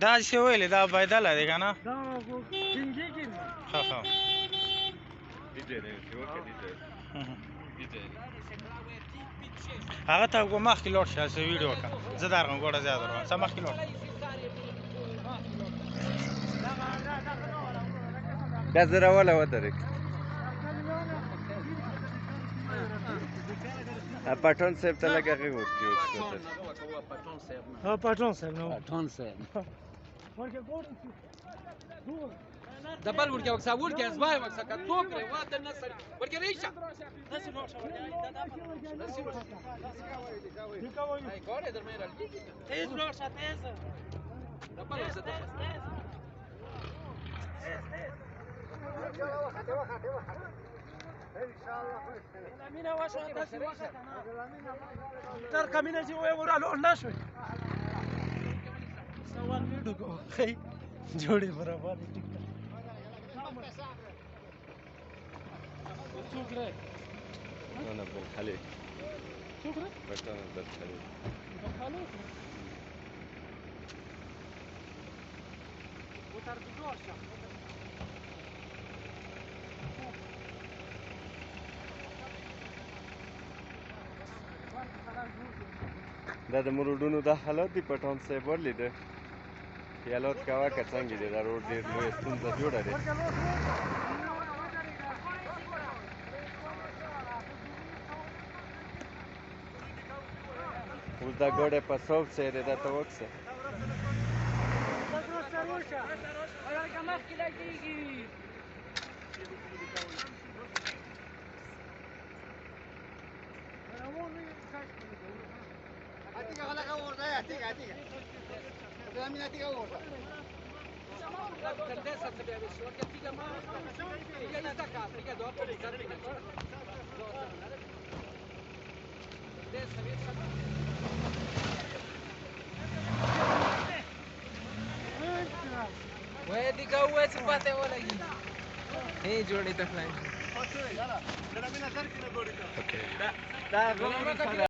دا چې ویلې دا بدله دی که نه ښه ښه هغه ته مخکې لوړ شه هسې ویډیو وکړه زه درغلم ګوډه زیاته ورغلم څه مخکې لوړ بیا زه راوله ودرېږ پټون صاحب ته لږ هغې ورکړي پټون صاحب نو دبل ورکه وکسا ورکه ازبای وکسا که توکره واده نصر ورکه ریشه ای کاره در میرال تیز روشه تیز دبل وکسا کمینه وشو تر کمینه چې وې ورالو نشوي سوال ویډیو کو خی جوړي برابر ټیک څوک ره نه بل خالي څوک ره پټون بل خالي وتر بجوشه دا د مرودونو دا حالات دي پټون صاحب ورلیده خیالات کوه که څنګه دی دا روډ ډېر لویه ستونزه جوړه دی اوس دا ګاډی په صوب ځای دی دا ته وکسه Atika kala ka orada ya, atika. Kami atika orada. Tendesa să bea și orice tiga ma. Tiga ista ca, tiga două pe tiga. Tendesa vieța. Wei diga uai se poate ola gi. Ei jodi ta fly. اوکې Da,